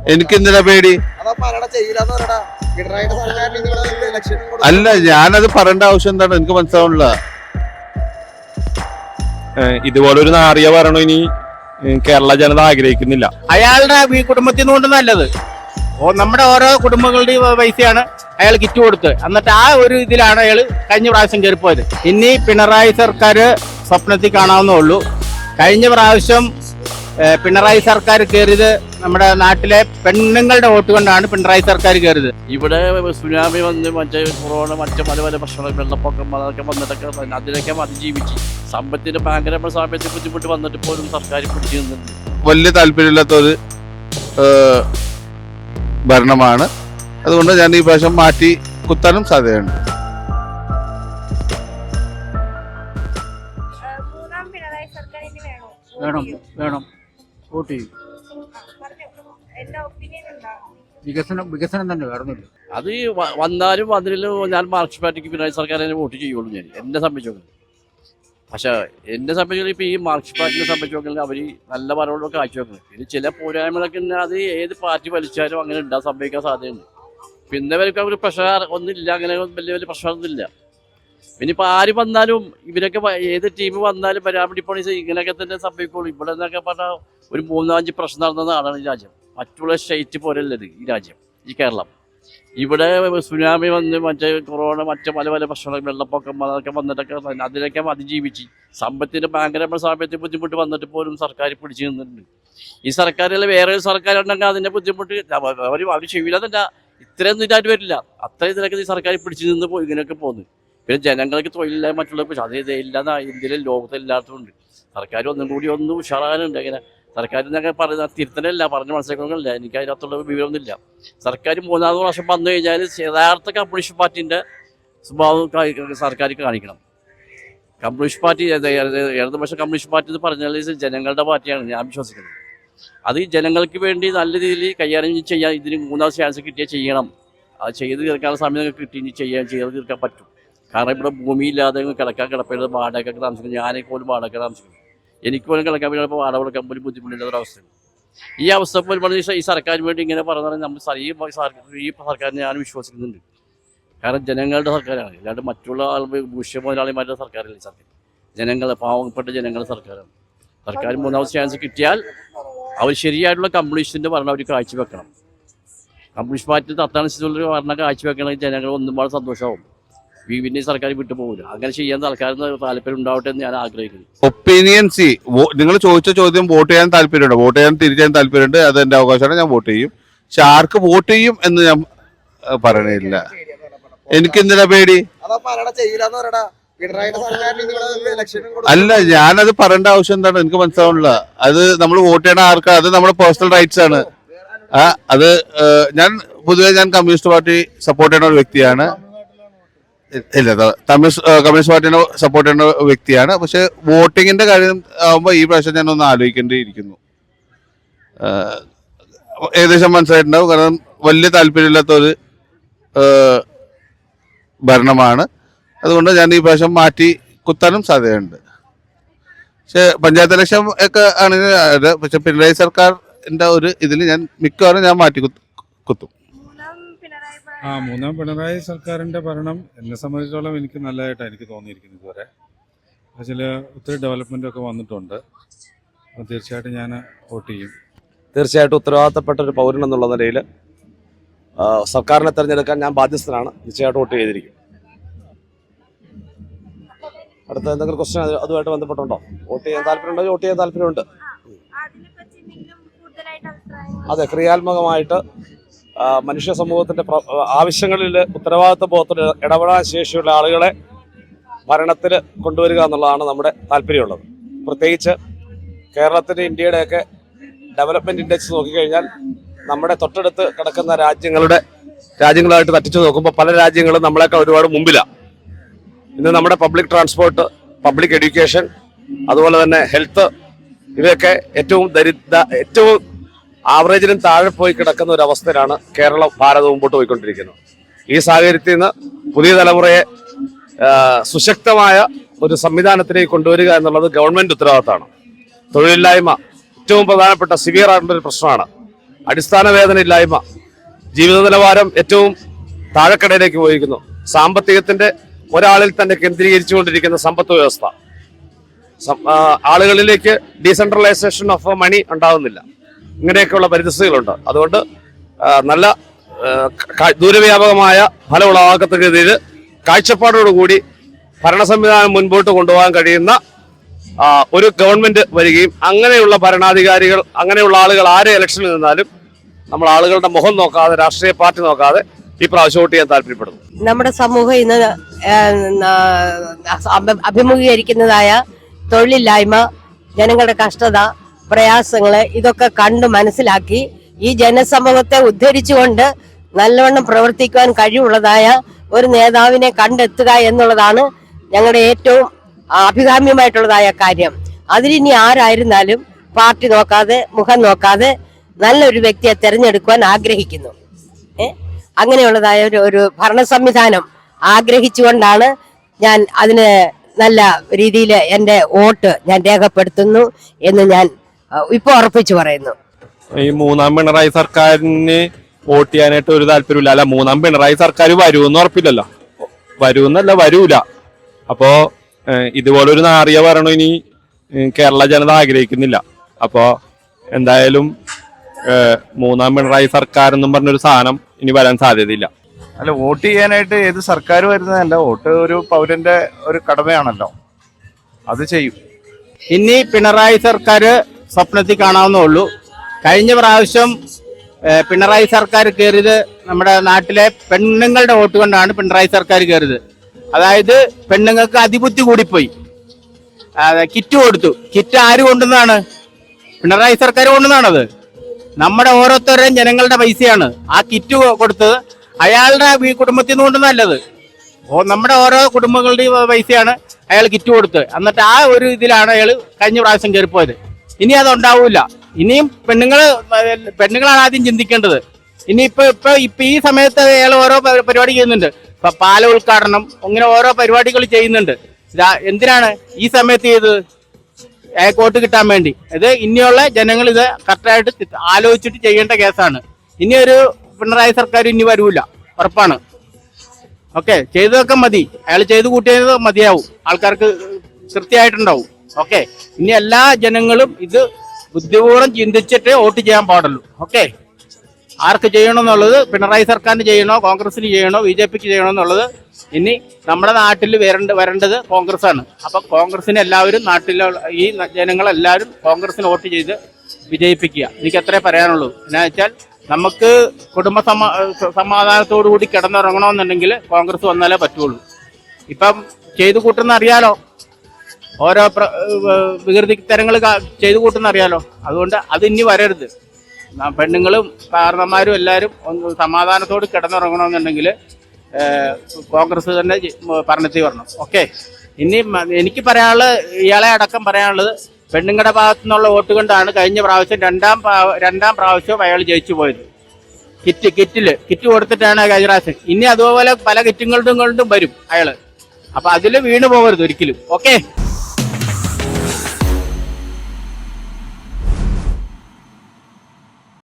എനിക്ക് എന്തിനാ പേടി? അല്ല, ഞാനത് പറയേണ്ട ആവശ്യം എന്താണ്? എനിക്ക് മനസ്സിലാവണില്ല. ഇതുപോലൊരു നാറിയ ഭരണം ഇനി കേരള ജനത ആഗ്രഹിക്കുന്നില്ല. അയാളുടെ കുടുംബത്തിൽ നിന്നുകൊണ്ട് നല്ലത് നമ്മുടെ ഓരോ കുടുംബങ്ങളുടെയും പൈസയാണ് അയാൾ കിറ്റ് കൊടുത്ത്, എന്നിട്ട് ആ ഒരു ഇതിലാണ് അയാൾ കഴിഞ്ഞ പ്രാവശ്യം കയറിപ്പോയത്. ഇനി പിണറായി സർക്കാർ സ്വപ്നത്തിൽ കാണാവുന്നേ ഉള്ളൂ. കഴിഞ്ഞ പ്രാവശ്യം പിണറായി സർക്കാർ കയറിയത് നമ്മുടെ നാട്ടിലെ പെണ്ണുങ്ങളുടെ വോട്ട് കൊണ്ടാണ് പിണറായി സർക്കാർ കയറിയത്. ഇവിടെ സുനാമി വന്ന് മറ്റേ കൊറോണ മറ്റു പല പല പ്രശ്നങ്ങൾ വെള്ളപ്പൊക്കം അതൊക്കെ വന്നിട്ടൊക്കെ അതിനൊക്കെ അതിജീവിച്ച് സമ്പത്തിന് ഭയങ്കര സാമ്പത്തിക ബുദ്ധിമുട്ട് വന്നിട്ട് പോലും സർക്കാർ പിടിച്ചു നിന്നുണ്ട്. വലിയ താല്പര്യമില്ലാത്തൊരു ഭരണമാണ്. അതുകൊണ്ട് ഞാൻ ഈ പ്രാവശ്യം മാറ്റി കുത്താനും സാധ്യതയുണ്ട്. വേണം വേണം വോട്ട് ചെയ്യും. വികസനം തന്നെ വേണമെന്നില്ല. അത് വന്നാലും വന്നിലും ഞാൻ മാർക്സിസ്റ്റ് പാർട്ടിക്ക് പിണറായി സർക്കാരിനെ വോട്ട് ചെയ്യുള്ളൂ. ഞാൻ എന്നെ സംബന്ധിച്ചോളൂ. പക്ഷെ എന്നെ സംബന്ധിച്ചോളം ഇപ്പോൾ ഈ മാർക്സിസ്റ്റ് പാർട്ടിനെ സംബന്ധിച്ചോക്കൾ അവർ നല്ല ഭരണമൊക്കെ കാഴ്ചവെക്കുന്നത്. പിന്നെ ചില പോരായ്മകളൊക്കെ അത് ഏത് പാർട്ടി വലിച്ചാലും അങ്ങനെ ഉണ്ടാകാൻ സംഭവിക്കാൻ സാധ്യതയുണ്ട്. പിന്നെ അവർക്ക് ഒരു പ്രഷർ ഒന്നുമില്ല, അങ്ങനെ വലിയ വലിയ പ്രശ്നമൊന്നുമില്ല. പിന്നെ ഇപ്പോൾ ആര് വന്നാലും ഇവരൊക്കെ ഏത് ടീം വന്നാലും പരാമർശിപ്പോണീസ് ഇങ്ങനെയൊക്കെ തന്നെ സംഭവിക്കുള്ളൂ. ഇവിടെ നിന്നൊക്കെ പറഞ്ഞാൽ ഒരു 3-5 പ്രശ്നം നടന്ന നാടാണ് ഈ രാജ്യം. മറ്റുള്ള സ്റ്റേറ്റ് പോലെയല്ലത് ഈ രാജ്യം, ഈ കേരളം. ഇവിടെ സുനാമി വന്ന് മറ്റേ കൊറോണ മറ്റു പല പല പ്രശ്നങ്ങൾ വെള്ളപ്പൊക്കം അതൊക്കെ വന്നിട്ടൊക്കെ അതിനൊക്കെ അതിജീവിച്ച് സമ്പത്തിന് ഭയങ്കര സാമ്പത്തിക ബുദ്ധിമുട്ട് വന്നിട്ട് പോലും സർക്കാർ പിടിച്ചു നിന്നിട്ടുണ്ട്. ഈ സർക്കാരിൽ വേറെ ഒരു സർക്കാരുണ്ടെങ്കിൽ അതിൻ്റെ ബുദ്ധിമുട്ട് അവർ ചെയ്യില്ലെന്നല്ല, ഇത്രയൊന്നും ഇതായിട്ട് വരില്ല. അത്രയും ഇതിലൊക്കെ ഈ സർക്കാർ പിടിച്ചു നിന്ന് ഇങ്ങനെയൊക്കെ പോകുന്നു. പിന്നെ ജനങ്ങൾക്ക് തൊഴിലില്ലായ്മ മറ്റുള്ള അത് ഇല്ലാന്ന് ഇന്ത്യയിലെ ലോകത്തില്ലാത്തതുകൊണ്ട് സർക്കാർ ഒന്നും കൂടി ഒന്നും ഉഷാറാനുണ്ട്. അങ്ങനെ സർക്കാർ എന്നൊക്കെ പറയുന്ന തിരുത്തലല്ല, പറഞ്ഞ് മനസ്സിലാക്കണമെന്നില്ല. എനിക്ക് അതിനകത്തുള്ള വിവരമൊന്നുമില്ല. സർക്കാർ 3-ാമത് പ്രാവശ്യം വന്നു കഴിഞ്ഞാൽ യഥാർത്ഥ കമ്മ്യൂണിസ്റ്റ് പാർട്ടിൻ്റെ സ്വഭാവം സർക്കാർ കാണിക്കണം. കമ്മ്യൂണിസ്റ്റ് പാർട്ടി ഇടതുപക്ഷ കമ്മ്യൂണിസ്റ്റ് പാർട്ടി എന്ന് പറഞ്ഞാൽ ജനങ്ങളുടെ പാർട്ടിയാണ് ഞാൻ വിശ്വസിക്കുന്നത്. അത് ഈ ജനങ്ങൾക്ക് വേണ്ടി നല്ല രീതിയിൽ കൈകാര്യം ചെയ്യാൻ ഇതിന് 3ാം ചാൻസ് കിട്ടിയാൽ ചെയ്യണം. അത് ചെയ്ത് തീർക്കാനുള്ള സമയം കിട്ടി ചെയ്ത് തീർക്കാൻ പറ്റും. കാരണം ഇവിടെ ഭൂമിയില്ലാതെ കിടപ്പുള്ളത് വാടക താമസിക്കുന്നത്. ഞാനേ പോലും വാടക താമസിക്കുന്നു. എനിക്ക് പോലും കിടക്കാൻ വേണ്ടി വാടക കൊടുക്കാൻ പോലും ബുദ്ധിമുട്ടില്ലാത്തൊരവസ്ഥയാണ്. ഈ അവസ്ഥ പോലും ഈ സർക്കാരിന് വേണ്ടി ഇങ്ങനെ പറഞ്ഞാൽ നമ്മൾ ഈ സർക്കാരിനെ ഞാൻ വിശ്വസിക്കുന്നുണ്ട്. കാരണം ജനങ്ങളുടെ സർക്കാരാണ്, അല്ലാണ്ട് മറ്റുള്ള ഭൂഷ്യ മുതലാളിമാരുടെ സർക്കാരല്ല. ഈ സർക്കാർ ജനങ്ങളെ പാവപ്പെട്ട ജനങ്ങളുടെ സർക്കാരാണ്. സർക്കാർ 3ാമത് ചാൻസ് കിട്ടിയാൽ അവർ ശരിയായിട്ടുള്ള കമ്മ്യൂണിസ്റ്റിൻ്റെ ഭരണം അവർ കാഴ്ചവെക്കണം. കമ്മ്യൂണിസ്റ്റ് പാർട്ടി തത്താനുസരിച്ചുള്ള ഭരണം കാഴ്ചവെക്കണമെങ്കിൽ ജനങ്ങൾ ഒന്നും പാടെ സന്തോഷമാവും. പിന്നെ സർക്കാർ വിട്ടു പോകില്ല. അങ്ങനെ ചെയ്യാൻ സർക്കാരിന് താല്പര്യം ഉണ്ടാവട്ടെ എന്ന് ഞാൻ ആഗ്രഹിക്കുന്നു. ഒപ്പീനിയൻസി നിങ്ങൾ ചോദിച്ച ചോദ്യം വോട്ട് ചെയ്യാൻ താല്പര്യമുണ്ട്, വോട്ട് ചെയ്യാൻ തിരിച്ചാൻ താല്പര്യമുണ്ട്, അത് എൻ്റെ അവകാശമാണ്, ഞാൻ വോട്ട് ചെയ്യും. പക്ഷെ ആർക്ക് വോട്ട് ചെയ്യും എന്ന് ഞാൻ പറയണില്ല. എനിക്ക് എന്തിനാ പേടി? അല്ല, ഞാനത് പറയേണ്ട ആവശ്യം എന്താണ്? എനിക്ക് മനസ്സിലാവണില്ല. അത് നമ്മൾ വോട്ട് ചെയ്യണ ആർക്കാ? അത് നമ്മുടെ പേഴ്സണൽ റൈറ്റ്സ് ആണ്. അത് ഞാൻ പൊതുവെ കമ്മ്യൂണിസ്റ്റ് പാർട്ടി സപ്പോർട്ട് ചെയ്യുന്ന ഒരു വ്യക്തിയാണ്. ഇല്ല, കമ്മ്യൂണിസ്റ്റ് പാർട്ടിനെ സപ്പോർട്ട് ചെയ്യുന്ന വ്യക്തിയാണ്. പക്ഷെ വോട്ടിങ്ങിന്റെ കാര്യം ആകുമ്പോൾ ഈ പ്രാവശ്യം ഞാൻ ഒന്ന് ആലോചിക്കേണ്ടിയിരിക്കുന്നു. ഏകദേശം മനസ്സിലായിട്ടുണ്ടാവും. കാരണം വലിയ താല്പര്യമില്ലാത്തൊരു ഭരണമാണ്. അതുകൊണ്ട് ഞാൻ ഈ പ്രാവശ്യം മാറ്റി കുത്താനും സാധ്യതയുണ്ട്. പക്ഷെ പഞ്ചായത്ത് ഇലക്ഷൻ ഒക്കെ ആണെങ്കിൽ പക്ഷെ പിണറായി സർക്കാരിന്റെ ഒരു ഇതിൽ ഞാൻ മിക്കവാറും ഞാൻ മാറ്റി കുത്തും. 3ാം പിണറായി സർക്കാരിൻ്റെ ഭരണം എന്നെ സംബന്ധിച്ചോളം എനിക്ക് നല്ലതായിട്ടാണ് എനിക്ക് തോന്നിയിരിക്കുന്നത്. ഇതുവരെ ചില ഒത്തിരി ഡെവലപ്മെൻ്റൊക്കെ വന്നിട്ടുണ്ട്. തീർച്ചയായിട്ടും ഞാൻ വോട്ട് ചെയ്യും. തീർച്ചയായിട്ടും ഉത്തരവാദിത്തപ്പെട്ട ഒരു പൗരൻ എന്നുള്ള നിലയിൽ സർക്കാരിനെ തിരഞ്ഞെടുക്കാൻ ഞാൻ ബാധ്യസ്ഥനാണ്. തീർച്ചയായിട്ടും വോട്ട് ചെയ്തിരിക്കും. അടുത്ത എന്തെങ്കിലും ക്വസ്റ്റ്യൻ അതുമായിട്ട് ബന്ധപ്പെട്ടുണ്ടോ? വോട്ട് ചെയ്യാൻ താല്പര്യമുണ്ടോ? വോട്ട് ചെയ്യാൻ താല്പര്യമുണ്ട്. അതെ, ക്രിയാത്മകമായിട്ട് മനുഷ്യ സമൂഹത്തിൻ്റെ ആവശ്യങ്ങളിൽ ഉത്തരവാദിത്വ ബോധത്തിൽ ഇടപെടാൻ ശേഷിയുള്ള ആളുകളെ ഭരണത്തിൽ കൊണ്ടുവരിക എന്നുള്ളതാണ് നമ്മുടെ താല്പര്യമുള്ളത്. പ്രത്യേകിച്ച് കേരളത്തിൻ്റെ ഇന്ത്യയുടെയൊക്കെ ഡെവലപ്മെൻറ്റ് ഇൻഡെക്സ് നോക്കിക്കഴിഞ്ഞാൽ നമ്മുടെ തൊട്ടടുത്ത് കിടക്കുന്ന രാജ്യങ്ങളായിട്ട് തട്ടിച്ചു നോക്കുമ്പോൾ പല രാജ്യങ്ങളും നമ്മളെക്കാൾ ഒരുപാട് മുമ്പിലാണ്. ഇന്ന് നമ്മുടെ പബ്ലിക് ട്രാൻസ്പോർട്ട്, പബ്ലിക് എഡ്യൂക്കേഷൻ, അതുപോലെ തന്നെ ഹെൽത്ത്, ഇവയൊക്കെ ഏറ്റവും ആവറേജിനും താഴെ പോയി കിടക്കുന്ന ഒരു അവസ്ഥയിലാണ് കേരളം, ഭാരതം മുമ്പോട്ട് പോയിക്കൊണ്ടിരിക്കുന്നത്. ഈ സാഹചര്യത്തിൽ നിന്ന് പുതിയ തലമുറയെ സുശക്തമായ ഒരു സംവിധാനത്തിലേക്ക് കൊണ്ടുവരിക എന്നുള്ളത് ഗവൺമെന്റ് ഉത്തരവാദിത്തമാണ്. തൊഴിലില്ലായ്മ ഏറ്റവും പ്രധാനപ്പെട്ട സിവിയർ ആയിട്ടുള്ളൊരു പ്രശ്നമാണ്. അടിസ്ഥാന വേതനയില്ലായ്മ, ജീവിത നിലവാരം ഏറ്റവും താഴെക്കടയിലേക്ക് പോയിരിക്കുന്നു, സാമ്പത്തികത്തിന്റെ ഒരാളിൽ തന്നെ കേന്ദ്രീകരിച്ചുകൊണ്ടിരിക്കുന്ന സമ്പത്ത് വ്യവസ്ഥ, ആളുകളിലേക്ക് ഡീസെൻട്രലൈസേഷൻ ഓഫ് മണി ഉണ്ടാകുന്നില്ല. ഇങ്ങനെയൊക്കെയുള്ള പരിസ്ഥിതികളുണ്ട്. അതുകൊണ്ട് നല്ല ദൂരവ്യാപകമായ ഫലം ഉളവാക്കത്തക്ക രീതിയിൽ കാഴ്ചപ്പാടോടുകൂടി ഭരണ സംവിധാനം മുൻപോട്ട് കൊണ്ടുപോകാൻ കഴിയുന്ന ഒരു ഗവൺമെന്റ് വരികയും അങ്ങനെയുള്ള ഭരണാധികാരികൾ, അങ്ങനെയുള്ള ആളുകൾ ആരെ ഇലക്ഷനിൽ നിന്നാലും നമ്മൾ ആളുകളുടെ മുഖം നോക്കാതെ, രാഷ്ട്രീയ പാർട്ടി നോക്കാതെ ഈ പ്രാവശ്യം വോട്ട് ചെയ്യാൻ താല്പര്യപ്പെടുന്നു. നമ്മുടെ സമൂഹം ഇന്ന് അഭിമുഖീകരിക്കുന്നതായ തൊഴിലില്ലായ്മ, ജനങ്ങളുടെ കഷ്ടത, പ്രയാസങ്ങള് ഇതൊക്കെ കണ്ട് മനസ്സിലാക്കി ഈ ജനസമൂഹത്തെ ഉദ്ധരിച്ചുകൊണ്ട് നല്ലവണ്ണം പ്രവർത്തിക്കുവാൻ കഴിവുള്ളതായ ഒരു നേതാവിനെ കണ്ടെത്തുക എന്നുള്ളതാണ് ഞങ്ങളുടെ ഏറ്റവും അഭികാമ്യമായിട്ടുള്ളതായ കാര്യം. അതിലിനി ആരായിരുന്നാലും പാർട്ടി നോക്കാതെ, മുഖം നോക്കാതെ നല്ലൊരു വ്യക്തിയെ തെരഞ്ഞെടുക്കുവാൻ ആഗ്രഹിക്കുന്നു. അങ്ങനെയുള്ളതായ ഒരു ഭരണ സംവിധാനം ആഗ്രഹിച്ചുകൊണ്ടാണ് ഞാൻ അതിന് നല്ല രീതിയിൽ എൻ്റെ വോട്ട് ഞാൻ രേഖപ്പെടുത്തുന്നു എന്ന് ഞാൻ ഇപ്പൊ ഉറപ്പിച്ചു പറയുന്നു. ഈ മൂന്നാം പിണറായി സർക്കാരിന് വോട്ട് ചെയ്യാനായിട്ട് ഒരു താല്പര്യമില്ല. അല്ല, മൂന്നാം പിണറായി സർക്കാർ വരുമെന്ന് ഉറപ്പില്ലല്ലോ. വരുമെന്നല്ല, വരൂല. അപ്പോ ഇതുപോലൊരു നാറിയ ഭരണം ഇനി കേരള ജനത ആഗ്രഹിക്കുന്നില്ല. അപ്പോ എന്തായാലും മൂന്നാം പിണറായി സർക്കാർ എന്നും പറഞ്ഞൊരു സാധനം ഇനി വരാൻ സാധ്യതയില്ല. അല്ല, വോട്ട് ചെയ്യാനായിട്ട് ഏത് സർക്കാർ വരുന്നതല്ല, വോട്ട് ഒരു പൗരന്റെ ഒരു കടമയാണല്ലോ, അത് ചെയ്യും. ഇനി പിണറായി സർക്കാർ സ്വപ്നത്തിൽ കാണാവുന്നേ ഉള്ളൂ. കഴിഞ്ഞ പ്രാവശ്യം പിണറായി സർക്കാർ കയറിയത് നമ്മുടെ നാട്ടിലെ പെണ്ണുങ്ങളുടെ വോട്ട് കൊണ്ടാണ് പിണറായി സർക്കാർ കയറിയത്. അതായത് പെണ്ണുങ്ങൾക്ക് അതിബുദ്ധി കൂടിപ്പോയി. കിറ്റ് കൊടുത്തു. കിറ്റ് ആര് കൊണ്ടുവന്നാണ്? പിണറായി സർക്കാർ കൊണ്ടുവന്നാണത്. നമ്മുടെ ഓരോരുത്തരുടെയും ജനങ്ങളുടെ പൈസയാണ് ആ കിറ്റ് കൊടുത്തത്. അയാളുടെ കുടുംബത്തിൽ നിന്ന് കൊണ്ടുവന്നല്ലത്. നമ്മുടെ ഓരോ കുടുംബങ്ങളുടെയും പൈസയാണ് അയാൾ കിറ്റ് കൊടുത്ത്. എന്നിട്ട് ആ ഒരു ഇതിലാണ് അയാൾ കഴിഞ്ഞ പ്രാവശ്യം കയറിപ്പോയത്. ഇനി അതുണ്ടാവൂല. ഇനിയും പെണ്ണുങ്ങളാണ് ആദ്യം ചിന്തിക്കേണ്ടത്. ഇപ്പൊ ഈ സമയത്ത് അയാൾ ഓരോ പരിപാടി ചെയ്യുന്നുണ്ട്. ഇപ്പൊ പാല ഉദ്ഘാടനം, അങ്ങനെ ഓരോ പരിപാടികൾ ചെയ്യുന്നുണ്ട്. എന്തിനാണ് ഈ സമയത്ത് ചെയ്തത്? അയാൾക്ക് വോട്ട് കിട്ടാൻ വേണ്ടി. ഇത് ഇനിയുള്ള ജനങ്ങൾ ഇത് കറക്റ്റായിട്ട് ആലോചിച്ചിട്ട് ചെയ്യേണ്ട കേസാണ്. ഇനി ഒരു പിണറായി സർക്കാർ ഇനി വരൂല, ഉറപ്പാണ്. ഓക്കെ, ചെയ്തതൊക്കെ മതി. അയാൾ ചെയ്ത് കൂട്ടിയത് മതിയാവും, ആൾക്കാർക്ക് കൃത്യമായിട്ടുണ്ടാവും. ഓക്കെ, ഇനി എല്ലാ ജനങ്ങളും ഇത് ബുദ്ധിപൂർവ്വം ചിന്തിച്ചിട്ട് വോട്ട് ചെയ്യാൻ പാടുള്ളൂ. ഓക്കെ, ആർക്ക് ചെയ്യണമെന്നുള്ളത്, പിണറായി സർക്കാരിന് ചെയ്യണോ, കോൺഗ്രസിന് ചെയ്യണോ, BJPക്ക് ചെയ്യണോ എന്നുള്ളത് ഇനി നമ്മുടെ നാട്ടിൽ വരേണ്ടത് കോൺഗ്രസ് ആണ്. അപ്പൊ കോൺഗ്രസിന് എല്ലാവരും, നാട്ടിലെ ഈ ജനങ്ങളെല്ലാവരും കോൺഗ്രസിന് വോട്ട് ചെയ്ത് വിജയിപ്പിക്കുക. എനിക്ക് അത്രേ പറയാനുള്ളൂ. എന്നാ വെച്ചാൽ നമുക്ക് സമാധാനത്തോടു കൂടി കിടന്നുറങ്ങണമെന്നുണ്ടെങ്കിൽ കോൺഗ്രസ് വന്നാലേ പറ്റുള്ളൂ. ഇപ്പം ചെയ്തു കൂട്ടുന്ന അറിയാലോ, ഓരോ വികൃതിത്തരങ്ങൾ ചെയ്തു കൂട്ടുന്ന അറിയാലോ. അതുകൊണ്ട് അത് ഇനി വരരുത്. പെണ്ണുങ്ങളും കാരണന്മാരും എല്ലാവരും ഒന്ന് സമാധാനത്തോട് കിടന്നുറങ്ങണമെന്നുണ്ടെങ്കിൽ കോൺഗ്രസ് തന്നെ ഭരണത്തിൽ വരണം. ഓക്കെ, ഇനി എനിക്ക് പറയാനുള്ളത്, ഇയാളെ അടക്കം പറയാനുള്ളത്, പെണ്ണുങ്ങളുടെ ഭാഗത്തു നിന്നുള്ള വോട്ട് കൊണ്ടാണ് കഴിഞ്ഞ പ്രാവശ്യം രണ്ടാം പ്രാവശ്യം അയാൾ ജയിച്ചു പോയത്. കിറ്റ് കൊടുത്തിട്ടാണ് കഴിഞ്ഞ പ്രാവശ്യം. ഇനി അതുപോലെ പല കിറ്റുകളും കൊണ്ടും വരും അയാള്. അപ്പൊ അതിൽ വീണു പോകരുത് ഒരിക്കലും. ഓക്കെ.